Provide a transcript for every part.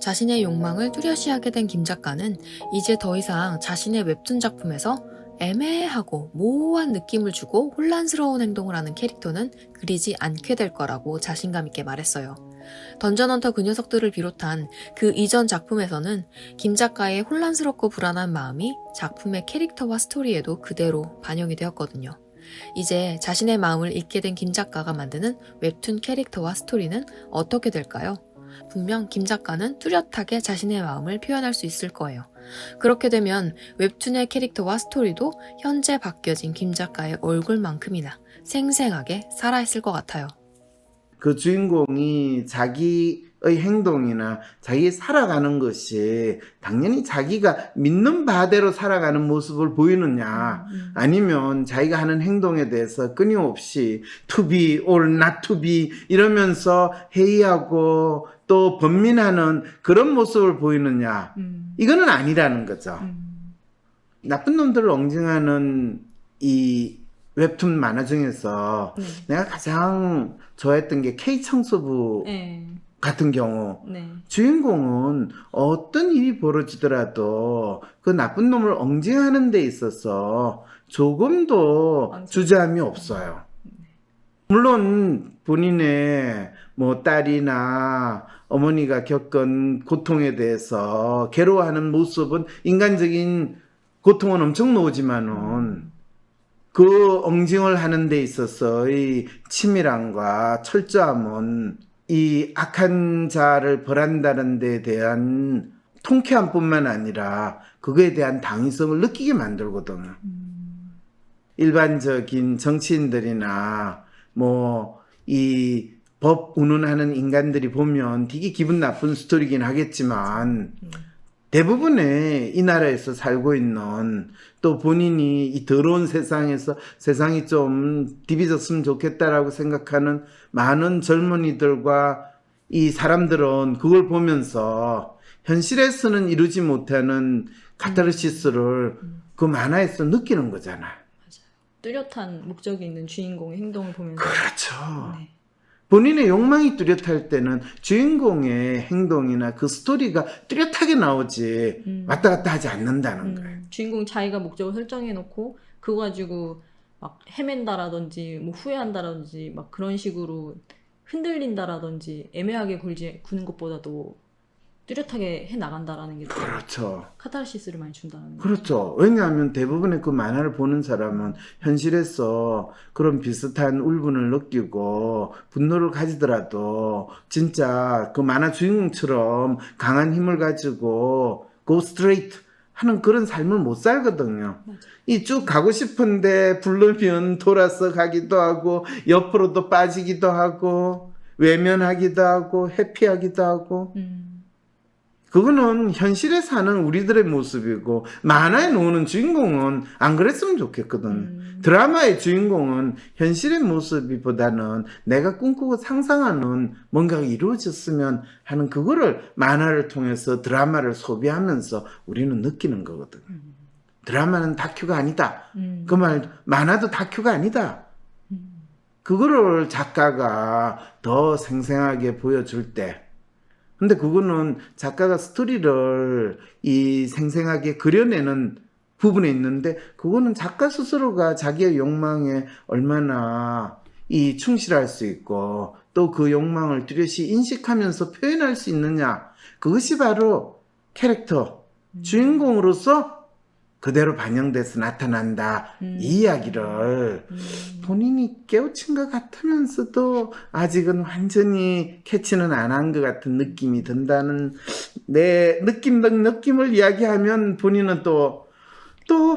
자신의 욕망을 뚜렷이하게 된 김 작가는 이제 더 이상 자신의 웹툰 작품에서 애매하고 모호한 느낌을 주고 혼란스러운 행동을 하는 캐릭터는 그리지 않게 될 거라고 자신감 있게 말했어요. 던전헌터 그 녀석들을 비롯한 그 이전 작품에서는 김 작가의 혼란스럽고 불안한 마음이 작품의 캐릭터와 스토리에도 그대로 반영이 되었거든요. 이제 자신의 마음을 읽게 된 김 작가가 만드는 웹툰 캐릭터와 스토리는 어떻게 될까요? 분명 김 작가는 뚜렷하게 자신의 마음을 표현할 수 있을 거예요. 그렇게 되면 웹툰의 캐릭터와 스토리도 현재 바뀌어진 김 작가의 얼굴만큼이나 생생하게 살아있을 것 같아요. 그 주인공이 자기의 행동이나 자기 살아가는 것이 당연히 자기가 믿는 바대로 살아가는 모습을 보이느냐, 아니면 자기가 하는 행동에 대해서 끊임없이 to be or not to be 이러면서 회의하고 또 번민하는 그런 모습을 보이느냐, 이거는 아니라는 거죠. 나쁜 놈들을 엉증하는 이 웹툰 만화 중에서 내가 가장 좋아했던 게 K청소부 같은 경우, 주인공은 어떤 일이 벌어지더라도 그 나쁜 놈을 엉증하는 데 있어서 조금도 주저함이 없어요. 물론 본인의 뭐 딸이나 어머니가 겪은 고통에 대해서 괴로워하는 모습은, 인간적인 고통은 엄청 나오지만은 그 엉징을 하는 데 있어서의 치밀함과 철저함은 이 악한 자를 벌한다는 데 대한 통쾌함뿐만 아니라 그거에 대한 당위성을 느끼게 만들거든요. 일반적인 정치인들이나 뭐 이 법 운운하는 인간들이 보면 되게 기분 나쁜 스토리긴 하겠지만, 대부분의 이 나라에서 살고 있는, 또 본인이 이 더러운 세상에서 세상이 좀 디비졌으면 좋겠다라고 생각하는 많은 젊은이들과 이 사람들은 그걸 보면서 현실에서는 이루지 못하는 카타르시스를 그 만화에서 느끼는 거잖아요. 맞아요. 뚜렷한 목적이 있는 주인공의 행동을 보면서. 그렇죠. 네. 본인의 욕망이 뚜렷할 때는 주인공의 행동이나 그 스토리가 뚜렷하게 나오지 왔다 갔다 하지 않는다는 거예요. 주인공 자기가 목적을 설정해놓고 그거 가지고 막 헤맨다라든지 뭐 후회한다라든지 막 그런 식으로 흔들린다라든지 애매하게 구는 것보다도 뚜렷하게 해나간다라는 게 그렇죠. 카타르시스를 많이 준다는 그렇죠. 왜냐하면 대부분의 그 만화를 보는 사람은 현실에서 그런 비슷한 울분을 느끼고 분노를 가지더라도 진짜 그 만화 주인공처럼 강한 힘을 가지고 go straight 하는 그런 삶을 못 살거든요. 이 쭉 가고 싶은데 부르면 돌아서 가기도 하고 옆으로도 빠지기도 하고 외면하기도 하고 회피하기도 하고 그거는 현실에 사는 우리들의 모습이고, 만화에 나오는 주인공은 안 그랬으면 좋겠거든. 드라마의 주인공은 현실의 모습보다는 내가 꿈꾸고 상상하는 뭔가가 이루어졌으면 하는 그거를 만화를 통해서 드라마를 소비하면서 우리는 느끼는 거거든. 드라마는 다큐가 아니다. 그 말, 만화도 다큐가 아니다. 그거를 작가가 더 생생하게 보여줄 때, 근데 그거는 작가가 스토리를 이 생생하게 그려내는 부분에 있는데, 그거는 작가 스스로가 자기의 욕망에 얼마나 이 충실할 수 있고 또 그 욕망을 뚜렷이 인식하면서 표현할 수 있느냐, 그것이 바로 캐릭터, 주인공으로서 그대로 반영돼서 나타난다. 이 이야기를 본인이 깨우친 것 같으면서도 아직은 완전히 캐치는 안 한 것 같은 느낌이 든다는 내 느낌을 이야기하면 본인은 또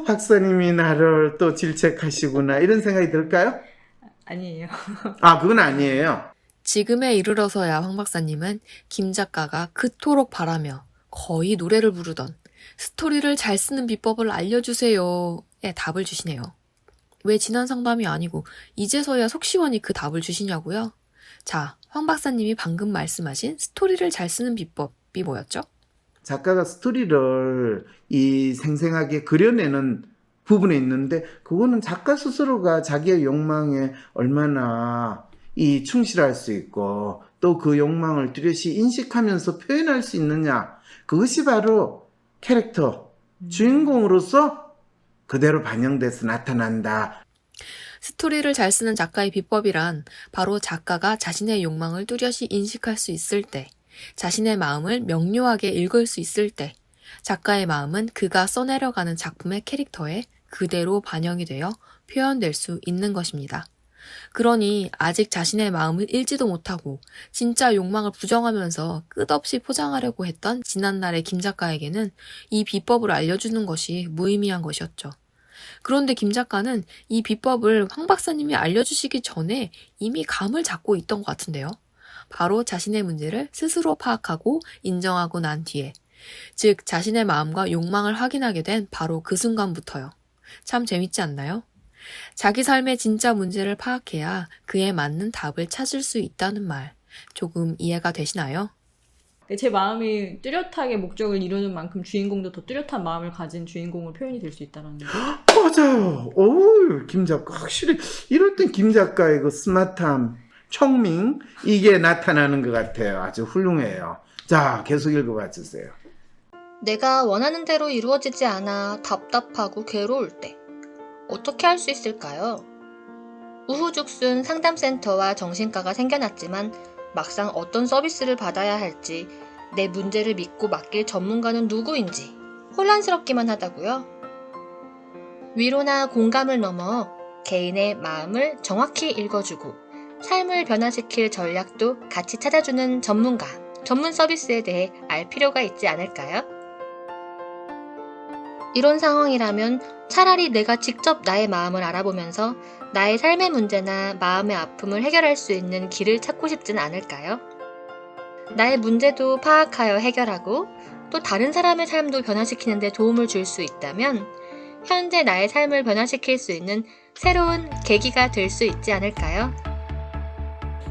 박사님이 나를 또 질책하시구나 이런 생각이 들까요? 아니에요. 아, 그건 아니에요. 지금에 이르러서야 황 박사님은 김 작가가 그토록 바라며 거의 노래를 부르던 스토리를 잘 쓰는 비법을 알려주세요에 답을 주시네요. 왜 지난 상담이 아니고 이제서야 속 시원히 그 답을 주시냐고요? 자, 황 박사님이 방금 말씀하신 스토리를 잘 쓰는 비법이 뭐였죠? 작가가 스토리를 이 생생하게 그려내는 부분에 있는데, 그거는 작가 스스로가 자기의 욕망에 얼마나 이 충실할 수 있고 또 그 욕망을 뚜렷이 인식하면서 표현할 수 있느냐. 그것이 바로 캐릭터, 주인공으로서 그대로 반영돼서 나타난다. 스토리를 잘 쓰는 작가의 비법이란 바로 작가가 자신의 욕망을 뚜렷이 인식할 수 있을 때, 자신의 마음을 명료하게 읽을 수 있을 때, 작가의 마음은 그가 써내려가는 작품의 캐릭터에 그대로 반영이 되어 표현될 수 있는 것입니다. 그러니 아직 자신의 마음을 읽지도 못하고 진짜 욕망을 부정하면서 끝없이 포장하려고 했던 지난날의 김 작가에게는 이 비법을 알려주는 것이 무의미한 것이었죠. 그런데 김 작가는 이 비법을 황 박사님이 알려주시기 전에 이미 감을 잡고 있던 것 같은데요. 바로 자신의 문제를 스스로 파악하고 인정하고 난 뒤에, 즉 자신의 마음과 욕망을 확인하게 된 바로 그 순간부터요. 참 재밌지 않나요? 자기 삶의 진짜 문제를 파악해야 그에 맞는 답을 찾을 수 있다는 말, 조금 이해가 되시나요? 제 마음이 뚜렷하게 목적을 이루는 만큼 주인공도 더 뚜렷한 마음을 가진 주인공으로 표현이 될 수 있다는 거죠. 맞아요. 오, 김 작가. 확실히 이럴 땐 김 작가의 그 스마트함, 청밍, 이게 나타나는 것 같아요. 아주 훌륭해요. 자, 계속 읽어봐 주세요. 내가 원하는 대로 이루어지지 않아 답답하고 괴로울 때 어떻게 할 수 있을까요? 우후죽순 상담센터와 정신과가 생겨났지만 막상 어떤 서비스를 받아야 할지, 내 문제를 믿고 맡길 전문가는 누구인지 혼란스럽기만 하다고요? 위로나 공감을 넘어 개인의 마음을 정확히 읽어주고 삶을 변화시킬 전략도 같이 찾아주는 전문가, 전문 서비스에 대해 알 필요가 있지 않을까요? 이런 상황이라면 차라리 내가 직접 나의 마음을 알아보면서 나의 삶의 문제나 마음의 아픔을 해결할 수 있는 길을 찾고 싶진 않을까요? 나의 문제도 파악하여 해결하고 또 다른 사람의 삶도 변화시키는 데 도움을 줄 수 있다면 현재 나의 삶을 변화시킬 수 있는 새로운 계기가 될 수 있지 않을까요?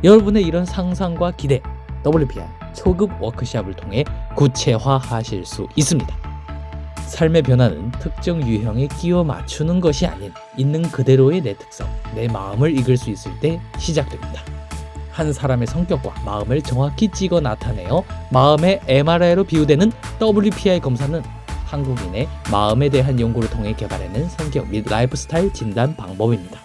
여러분의 이런 상상과 기대, WPI 초급 워크숍을 통해 구체화하실 수 있습니다. 삶의 변화는 특정 유형에 끼워 맞추는 것이 아닌 있는 그대로의 내 특성, 내 마음을 읽을 수 있을 때 시작됩니다. 한 사람의 성격과 마음을 정확히 찍어 나타내어 마음의 MRI로 비유되는 WPI 검사는 한국인의 마음에 대한 연구를 통해 개발해낸 성격 및 라이프스타일 진단 방법입니다.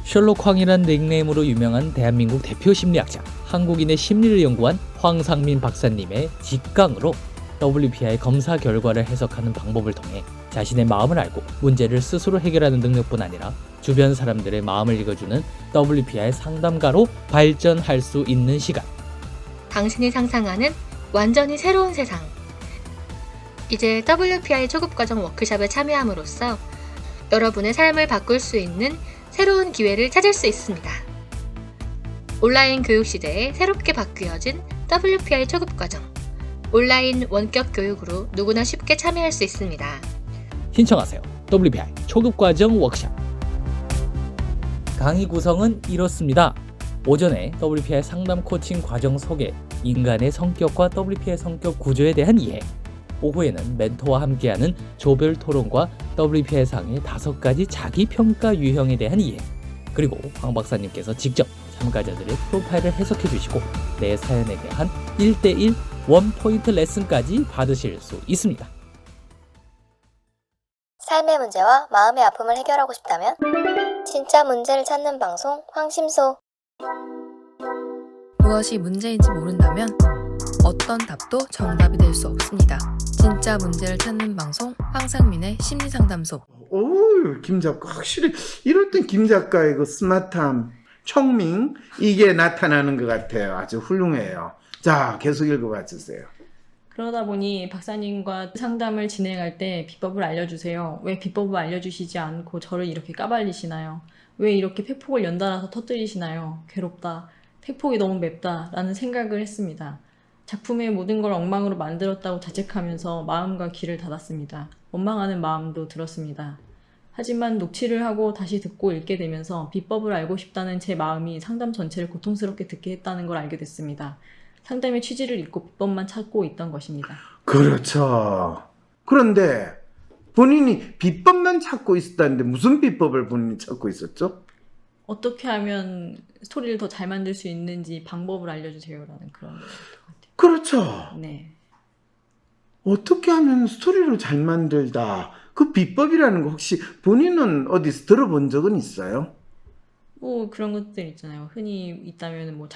셜록 황이란 닉네임으로 유명한 대한민국 대표 심리학자, 한국인의 심리를 연구한 황상민 박사님의 직강으로 WPI 검사 결과를 해석하는 방법을 통해 자신의 마음을 알고 문제를 스스로 해결하는 능력뿐 아니라 주변 사람들의 마음을 읽어주는 WPI 상담가로 발전할 수 있는 시간. 당신이 상상하는 완전히 새로운 세상. 이제 WPI 초급과정 워크숍에 참여함으로써 여러분의 삶을 바꿀 수 있는 새로운 기회를 찾을 수 있습니다. 온라인 교육 시대에 새롭게 바뀌어진 WPI 초급과정. 온라인 원격 교육으로 누구나 쉽게 참여할 수 있습니다. 신청하세요. WPI 초급과정 워크숍. 강의 구성은 이렇습니다. 오전에 WPI 상담 코칭 과정 소개, 인간의 성격과 WPI 성격 구조에 대한 이해. 오후에는 멘토와 함께하는 조별 토론과 WPI 상의 5가지 자기평가 유형에 대한 이해. 그리고 황 박사님께서 직접 참가자들의 프로파일을 해석해 주시고 내 사연에 대한 1대1 원포인트 레슨까지 받으실 수 있습니다. 삶의 문제와 마음의 아픔을 해결하고 싶다면 진짜 문제를 찾는 방송 황심소. 무엇이 문제인지 모른다면 어떤 답도 정답이 될 수 없습니다. 진짜 문제를 찾는 방송 황상민의 심리상담소. 오, 김 작가. 확실히 이럴 땐 김 작가의 그 스마트함, 청밍, 이게 나타나는 것 같아요. 아주 훌륭해요. 자, 계속 읽어봐 주세요. 그러다 보니 박사님과 상담을 진행할 때 비법을 알려주세요. 왜 비법을 알려주시지 않고 저를 이렇게 까발리시나요? 왜 이렇게 팩폭을 연달아서 터뜨리시나요? 괴롭다. 팩폭이 너무 맵다. 라는 생각을 했습니다. 작품의 모든 걸 엉망으로 만들었다고 자책하면서 마음과 귀를 닫았습니다. 원망하는 마음도 들었습니다. 하지만 녹취를 하고 다시 듣고 읽게 되면서 비법을 알고 싶다는 제 마음이 상담 전체를 고통스럽게 듣게 했다는 걸 알게 됐습니다. 상담의 취지를 잊고 비법만 찾고 있던 것입니다. 그렇죠. 그런데 본인이 비법만 찾고 있었다는데 무슨 비법을 본인이 찾고 있었죠? 어떻게 하면 스토리를 더 잘 만들 수 있는지 방법을 알려주세요라는 그런 것 같아요. 그렇죠. 네. 어떻게 하면 스토리를 잘 만들다. 그 비법이라는 거 혹시 본인은 어디서 들어본 적은 있어요? 뭐 그런 것들 있잖아요. 흔히 있다면 뭐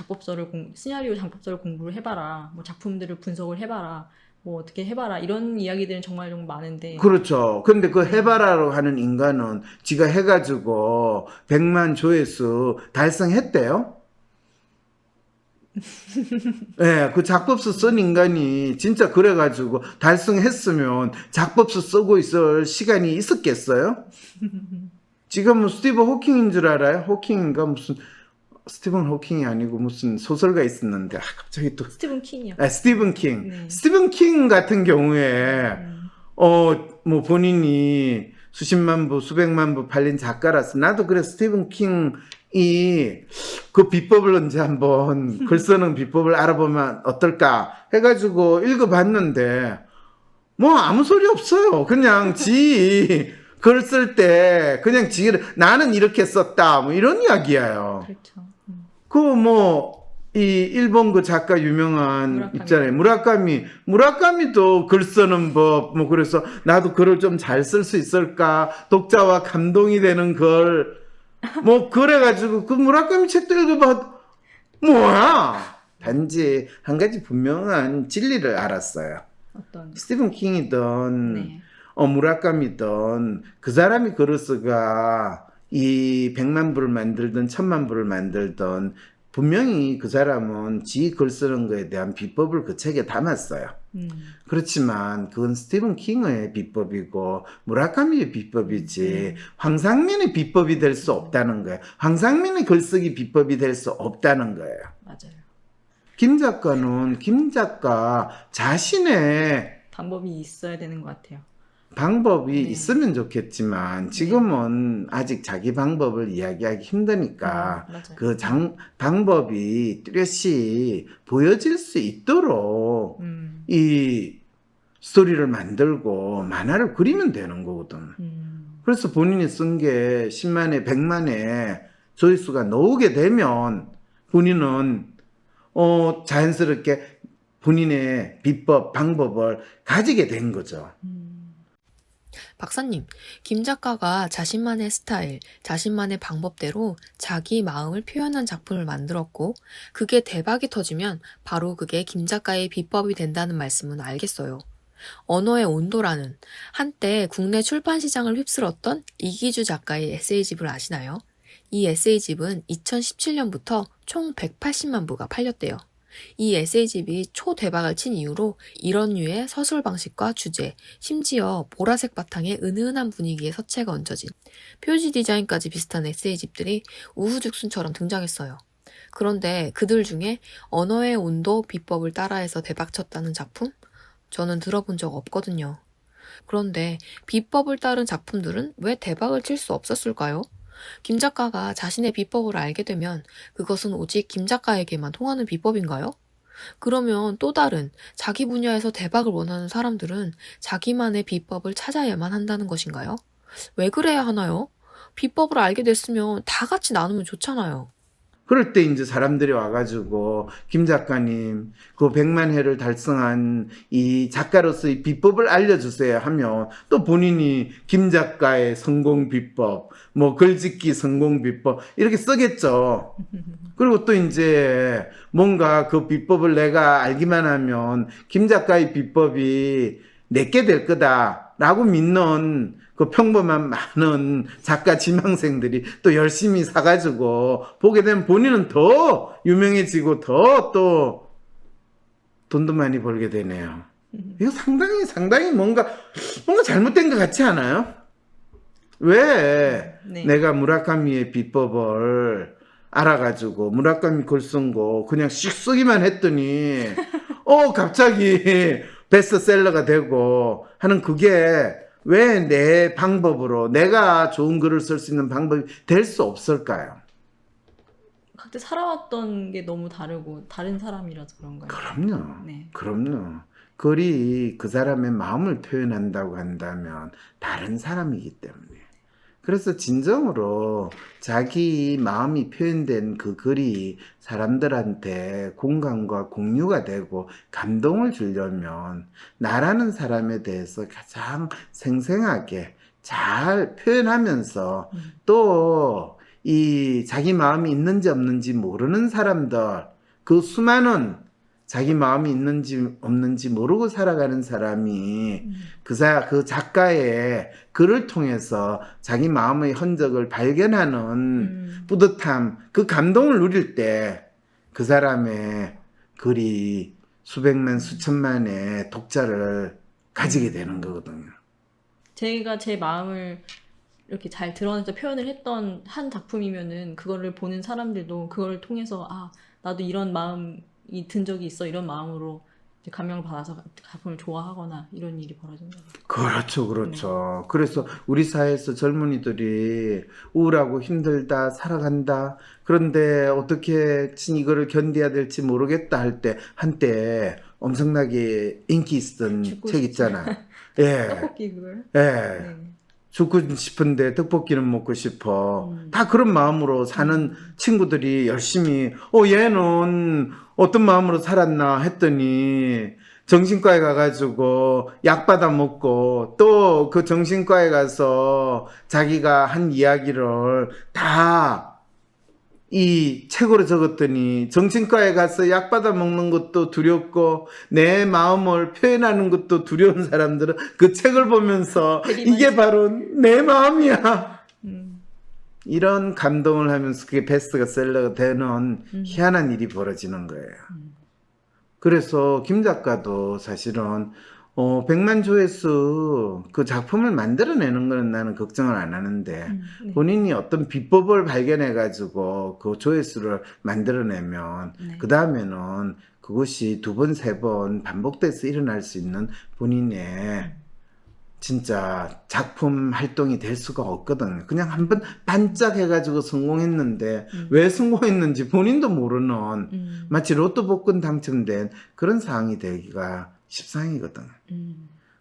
시나리오 작법서를 공부를 해봐라. 뭐 작품들을 분석을 해봐라. 뭐 어떻게 해봐라. 이런 이야기들은 정말 좀 많은데. 그렇죠. 근데 그 해바라로 하는 인간은 지가 해가지고 100만 조회수 달성했대요. 예, 그 작법서 쓴 인간이 진짜 그래가지고 달성했으면 작법서 쓰고 있을 시간이 있었겠어요? 지금은 스티븐 호킹인 줄 알아요? 호킹인가 무슨 스티븐 호킹이 아니고 무슨 소설가 있었는데 갑자기 또 스티븐 킹이요. 스티븐 킹. 네. 스티븐 킹 같은 경우에 뭐 본인이 수십만 부, 수백만 부 팔린 작가라서 나도 그래 스티븐 킹이 그 비법을 언제 한번 글 쓰는 비법을 알아보면 어떨까 해가지고 읽어봤는데 뭐 아무 소리 없어요. 그냥 글 쓸 때 그냥 나는 이렇게 썼다 뭐 이런 이야기예요. 그렇죠. 이 일본 그 작가 유명한 무라카미. 있잖아요. 무라카미도 글 쓰는 법, 뭐 그래서 나도 글을 좀 잘 쓸 수 있을까? 독자와 감동이 되는 글, 뭐 그래가지고 그 무라카미 책도 읽어봐. 뭐야? 단지 한 가지 분명한 진리를 알았어요. 어떤. 스티븐 킹이든, 네. 무라카미든 그 사람이 글을 쓰가 이 100만 부를 만들든 1000만 부를 만들든 분명히 그 사람은 지 글 쓰는 거에 대한 비법을 그 책에 담았어요. 그렇지만 그건 스티븐 킹의 비법이고 무라카미의 비법이지 황상민의 비법이 될 수 없다는 거예요. 황상민의 글쓰기 비법이 될 수 없다는 거예요. 맞아요. 김 작가는 김 작가 자신의 방법이 있어야 되는 것 같아요. 방법이 네. 있으면 좋겠지만 지금은 아직 자기 방법을 이야기하기 힘드니까 맞아요. 그 방법이 뚜렷이 보여질 수 있도록 이 스토리를 만들고 만화를 그리면 되는 거거든. 그래서 본인이 쓴 게 10만에 100만에 조회수가 나오게 되면 본인은 자연스럽게 본인의 비법, 방법을 가지게 된 거죠. 박사님, 김 작가가 자신만의 스타일, 자신만의 방법대로 자기 마음을 표현한 작품을 만들었고 그게 대박이 터지면 바로 그게 김 작가의 비법이 된다는 말씀은 알겠어요. 언어의 온도라는 한때 국내 출판 시장을 휩쓸었던 이기주 작가의 에세이집을 아시나요? 이 에세이집은 2017년부터 총 180만 부가 팔렸대요. 이 에세이집이 초대박을 친 이후로 이런 류의 서술 방식과 주제, 심지어 보라색 바탕에 은은한 분위기의 서체가 얹어진 표지 디자인까지 비슷한 에세이집들이 우후죽순처럼 등장했어요. 그런데 그들 중에 언어의 온도 비법을 따라해서 대박쳤다는 작품? 저는 들어본 적 없거든요. 그런데 비법을 따른 작품들은 왜 대박을 칠 수 없었을까요? 김 작가가 자신의 비법을 알게 되면 그것은 오직 김 작가에게만 통하는 비법인가요? 그러면 또 다른 자기 분야에서 대박을 원하는 사람들은 자기만의 비법을 찾아야만 한다는 것인가요? 왜 그래야 하나요? 비법을 알게 됐으면 다 같이 나누면 좋잖아요. 그럴 때 이제 사람들이 와가지고 김 작가님 그 100만 회를 달성한 이 작가로서의 비법을 알려주세요 하면 또 본인이 김 작가의 성공 비법, 뭐 글짓기 성공 비법 이렇게 쓰겠죠. 그리고 또 이제 뭔가 그 비법을 내가 알기만 하면 김 작가의 비법이 내게 될 거다라고 믿는 그 평범한 많은 작가 지망생들이 또 열심히 사가지고 보게 되면 본인은 더 유명해지고 더 또 돈도 많이 벌게 되네요. 이거 상당히 뭔가 잘못된 것 같지 않아요? 왜 네. 내가 무라카미의 비법을 알아가지고 무라카미 글 쓴 거 그냥 씩 쓰기만 했더니 갑자기 베스트셀러가 되고 하는 그게 왜 내 방법으로 내가 좋은 글을 쓸 수 있는 방법이 될 수 없을까요? 각자 살아왔던 게 너무 다르고 다른 사람이라서 그런가요? 그럼요. 네. 그럼요. 글이 그 사람의 마음을 표현한다고 한다면 다른 사람이기 때문에. 그래서 진정으로 자기 마음이 표현된 그 글이 사람들한테 공감과 공유가 되고 감동을 주려면 나라는 사람에 대해서 가장 생생하게 잘 표현하면서 또 이 자기 마음이 있는지 없는지 모르는 사람들, 그 수많은 자기 마음이 있는지 없는지 모르고 살아가는 사람이 그 작가의 글을 통해서 자기 마음의 흔적을 발견하는 뿌듯함, 그 감동을 누릴 때 그 사람의 글이 수백만, 수천만의 독자를 가지게 되는 거거든요. 제가 제 마음을 이렇게 잘 드러내서 표현을 했던 한 작품이면은 그거를 보는 사람들도 그걸 통해서 아, 나도 이런 마음이 든 적이 있어. 이런 마음으로 이제 감명을 받아서 작품을 좋아하거나 이런 일이 벌어진 거예요. 그렇죠, 그렇죠. 그래서 우리 사회에서 젊은이들이 우울하고 힘들다, 살아간다. 그런데 어떻게 이거를 견뎌야 될지 모르겠다 할 때, 한때 엄청나게 인기 있었던 죽고 책 싶지. 있잖아. 예, 떡볶이 그걸. 예. 네. 죽고 싶은데 떡볶이는 먹고 싶어. 다 그런 마음으로 사는 친구들이 열심히, 얘는 어떤 마음으로 살았나 했더니, 정신과에 가가지고 약 받아 먹고 또 그 정신과에 가서 자기가 한 이야기를 다 이 책으로 적었더니 정신과에 가서 약 받아 먹는 것도 두렵고 내 마음을 표현하는 것도 두려운 사람들은 그 책을 보면서 이게 바로 내 마음이야. 이런 감동을 하면서 그게 베스트셀러가 되는 희한한 일이 벌어지는 거예요. 그래서 김 작가도 사실은 100만 조회수 그 작품을 만들어내는 거는 나는 걱정을 안 하는데 네. 본인이 어떤 비법을 발견해가지고 그 조회수를 만들어내면 네. 그 다음에는 그것이 2번, 3번 반복돼서 일어날 수 있는 본인의 진짜 작품 활동이 될 수가 없거든요. 그냥 한번 반짝해가지고 성공했는데 왜 성공했는지 본인도 모르는 마치 로또 복권 당첨된 그런 상황이 되기가 십상이거든요.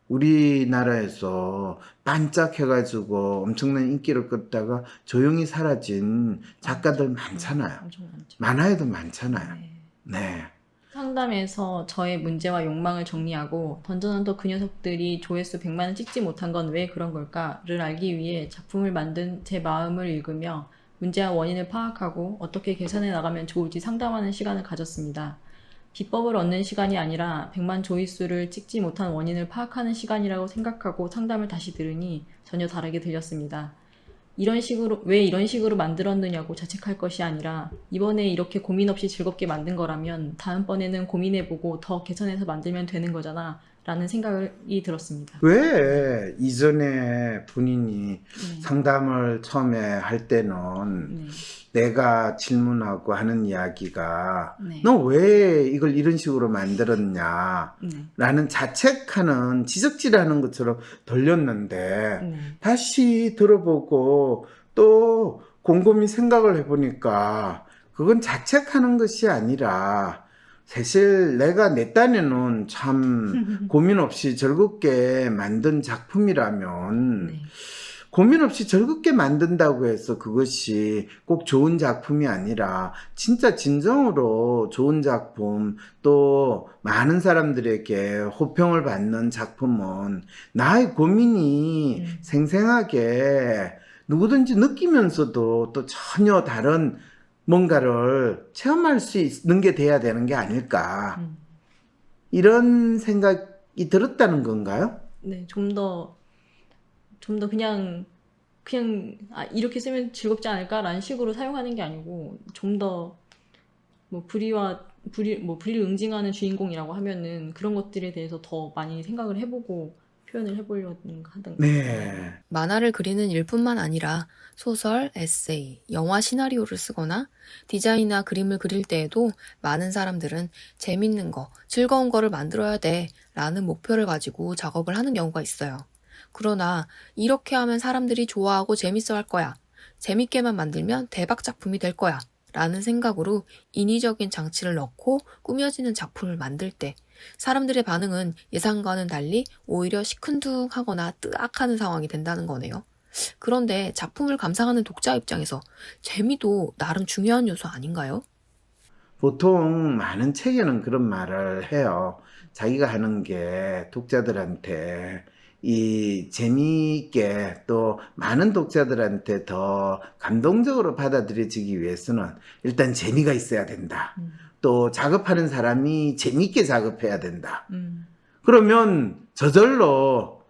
우리나라에서 반짝해가지고 엄청난 인기를 끌다가 조용히 사라진 작가들 많잖아요. 엄청 많죠. 만화에도 많잖아요. 네. 네. 상담에서 저의 문제와 욕망을 정리하고 던져놓은 또 그 녀석들이 조회수 100만을 찍지 못한 건 왜 그런 걸까를 알기 위해 작품을 만든 제 마음을 읽으며 문제와 원인을 파악하고 어떻게 개선해 나가면 좋을지 상담하는 시간을 가졌습니다. 비법을 얻는 시간이 아니라 100만 조회수를 찍지 못한 원인을 파악하는 시간이라고 생각하고 상담을 다시 들으니 전혀 다르게 들렸습니다. 왜 이런 식으로 만들었느냐고 자책할 것이 아니라 이번에 이렇게 고민 없이 즐겁게 만든 거라면 다음번에는 고민해보고 더 개선해서 만들면 되는 거잖아 라는 생각이 들었습니다. 왜 이전에 본인이 네. 상담을 처음에 할 때는 네. 내가 질문하고 하는 이야기가 네. 너 왜 이걸 이런 식으로 만들었냐 네. 라는 자책하는 지적질하는 것처럼 들렸는데 네. 다시 들어보고 또 곰곰이 생각을 해보니까 그건 자책하는 것이 아니라 사실 내가 내 딴에는 참 고민 없이 즐겁게 만든 작품이라면 네. 고민 없이 즐겁게 만든다고 해서 그것이 꼭 좋은 작품이 아니라 진짜 진정으로 좋은 작품 또 많은 사람들에게 호평을 받는 작품은 나의 고민이 생생하게 누구든지 느끼면서도 또 전혀 다른 뭔가를 체험할 수 있는 게 돼야 되는 게 아닐까 이런 생각이 들었다는 건가요? 네, 좀 더 그냥 이렇게 쓰면 즐겁지 않을까라는 식으로 사용하는 게 아니고 좀 더 불의를 응징하는 주인공이라고 하면은 그런 것들에 대해서 더 많이 생각을 해보고 표현을 해보려는 하던. 네. 만화를 그리는 일뿐만 아니라 소설, 에세이, 영화 시나리오를 쓰거나 디자인이나 그림을 그릴 때에도 많은 사람들은 재밌는 거, 즐거운 거를 만들어야 돼 라는 목표를 가지고 작업을 하는 경우가 있어요. 그러나 이렇게 하면 사람들이 좋아하고 재밌어 할 거야. 재밌게만 만들면 대박 작품이 될 거야. 라는 생각으로 인위적인 장치를 넣고 꾸며지는 작품을 만들 때 사람들의 반응은 예상과는 달리 오히려 시큰둥하거나 뜨악하는 상황이 된다는 거네요. 그런데 작품을 감상하는 독자 입장에서 재미도 나름 중요한 요소 아닌가요? 보통 많은 책에는 그런 말을 해요. 자기가 하는 게 독자들한테 이 재미있게 또 많은 독자들한테 더 감동적으로 받아들여지기 위해서는 일단 재미가 있어야 된다. 또 작업하는 사람이 재미있게 작업해야 된다. 그러면 저절로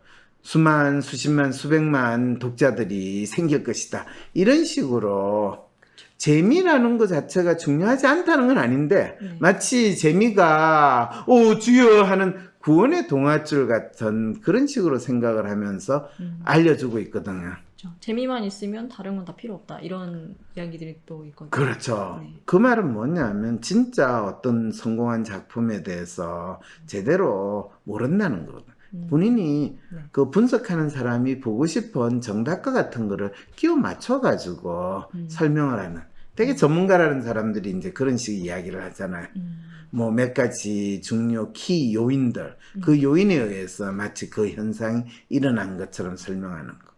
수만, 수십만, 수백만 독자들이 생길 것이다. 이런 식으로 재미라는 것 자체가 중요하지 않다는 건 아닌데 마치 재미가 주여 하는 구원의 동아줄 같은 그런 식으로 생각을 하면서 알려주고 있거든요. 그렇죠. 재미만 있으면 다른 건 다 필요 없다. 이런 이야기들이 또 있거든요. 그렇죠. 네. 그 말은 뭐냐면 진짜 어떤 성공한 작품에 대해서 제대로 모른다는 거거든요. 본인이 네. 그 분석하는 사람이 보고 싶은 정답과 같은 거를 끼워 맞춰가지고 설명을 하는 되게 전문가라는 사람들이 이제 그런 식 이야기를 하잖아요. 뭐 몇 가지 중요 키 요인들, 그 요인에 의해서 마치 그 현상이 일어난 것처럼 설명하는 거.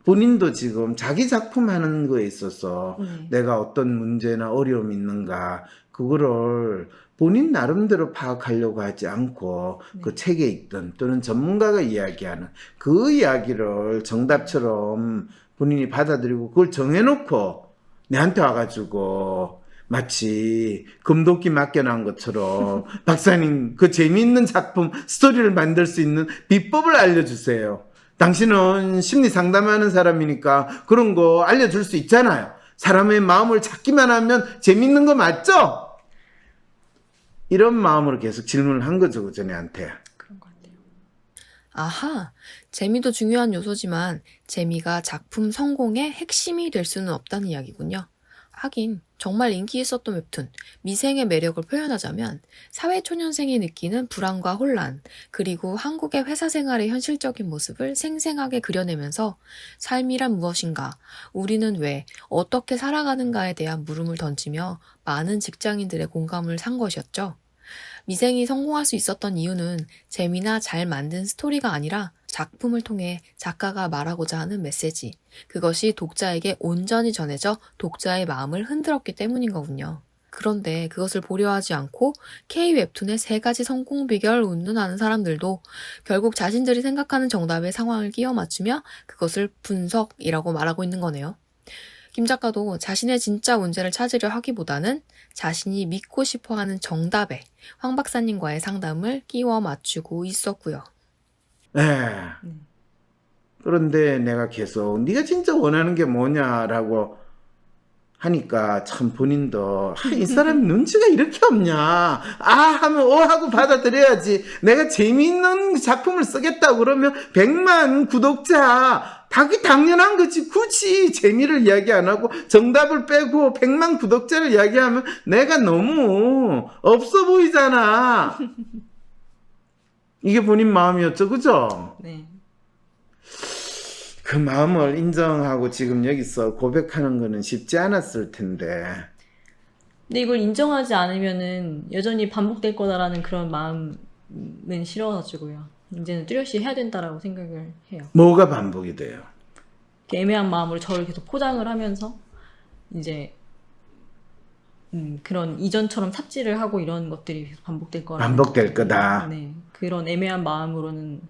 본인도 지금 자기 작품 하는 거에 있어서 내가 어떤 문제나 어려움이 있는가, 그거를 본인 나름대로 파악하려고 하지 않고 그 책에 있던 또는 전문가가 이야기하는 그 이야기를 정답처럼 본인이 받아들이고 그걸 정해놓고 내한테 와가지고 마치 금도끼 맡겨놓은 것처럼 박사님 그 재미있는 작품 스토리를 만들 수 있는 비법을 알려주세요. 당신은 심리 상담하는 사람이니까 그런 거 알려줄 수 있잖아요. 사람의 마음을 찾기만 하면 재밌는 거 맞죠? 이런 마음으로 계속 질문을 한 거죠, 그 전에한테. 그런 것 같아요. 아하, 재미도 중요한 요소지만 재미가 작품 성공의 핵심이 될 수는 없다는 이야기군요. 하긴 정말 인기 있었던 웹툰 미생의 매력을 표현하자면 사회초년생이 느끼는 불안과 혼란, 그리고 한국의 회사 생활의 현실적인 모습을 생생하게 그려내면서 삶이란 무엇인가, 우리는 왜, 어떻게 살아가는가에 대한 물음을 던지며 많은 직장인들의 공감을 산 것이었죠. 미생이 성공할 수 있었던 이유는 재미나 잘 만든 스토리가 아니라 작품을 통해 작가가 말하고자 하는 메시지, 그것이 독자에게 온전히 전해져 독자의 마음을 흔들었기 때문인 거군요. 그런데 그것을 보려하지 않고 K-웹툰의 3가지 성공 비결 운운하는 사람들도 결국 자신들이 생각하는 정답의 상황을 끼워 맞추며 그것을 분석이라고 말하고 있는 거네요. 김 작가도 자신의 진짜 문제를 찾으려 하기보다는 자신이 믿고 싶어하는 정답에 황 박사님과의 상담을 끼워 맞추고 있었고요. 네. 그런데 내가 계속 네가 진짜 원하는 게 뭐냐라고 하니까 참 본인도 이 사람 눈치가 이렇게 없냐, 하면 하고 받아들여야지. 내가 재미있는 작품을 쓰겠다고 그러면 100만 구독자 당연한 거지. 굳이 재미를 이야기 안 하고 정답을 빼고 100만 구독자를 이야기하면 내가 너무 없어 보이잖아. 이게 본인 마음이었죠, 그죠? 네. 그 마음을 인정하고 지금 여기서 고백하는 거는 쉽지 않았을 텐데. 근데 이걸 인정하지 않으면은 여전히 반복될 거다라는 그런 마음은 싫어가지고요. 이제는 뚜렷이 해야 된다라고 생각을 해요. 뭐가 반복이 돼요? 이렇게 애매한 마음으로 저를 계속 포장을 하면서 이제 그런 이전처럼 삽질을 하고 이런 것들이 계속 반복될 거라. 반복될 거다. 네, 그런 애매한 마음으로는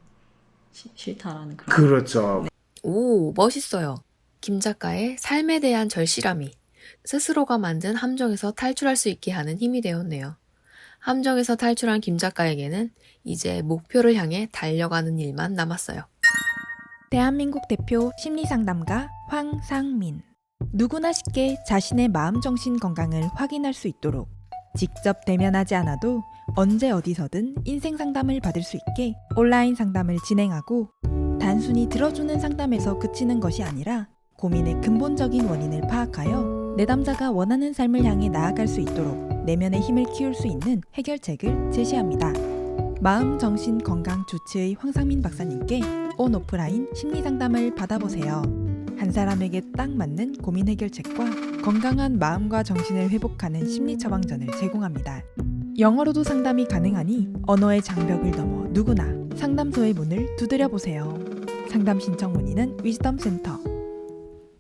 싫다라는 그런. 그렇죠. 오, 멋있어요. 김 작가의 삶에 대한 절실함이 스스로가 만든 함정에서 탈출할 수 있게 하는 힘이 되었네요. 함정에서 탈출한 김 작가에게는 이제 목표를 향해 달려가는 일만 남았어요. 대한민국 대표 심리상담가 황상민. 누구나 쉽게 자신의 마음 정신 건강을 확인할 수 있도록 직접 대면하지 않아도 언제 어디서든 인생 상담을 받을 수 있게 온라인 상담을 진행하고, 단순히 들어주는 상담에서 그치는 것이 아니라 고민의 근본적인 원인을 파악하여 내담자가 원하는 삶을 향해 나아갈 수 있도록 내면의 힘을 키울 수 있는 해결책을 제시합니다. 마음 정신 건강 주치의 황상민 박사님께 온 오프라인 심리 상담을 받아보세요. 한 사람에게 딱 맞는 고민 해결책과 건강한 마음과 정신을 회복하는 심리 처방전을 제공합니다. 영어로도 상담이 가능하니 언어의 장벽을 넘어 누구나 상담소의 문을 두드려 보세요. 상담 신청 문의는 위즈덤 센터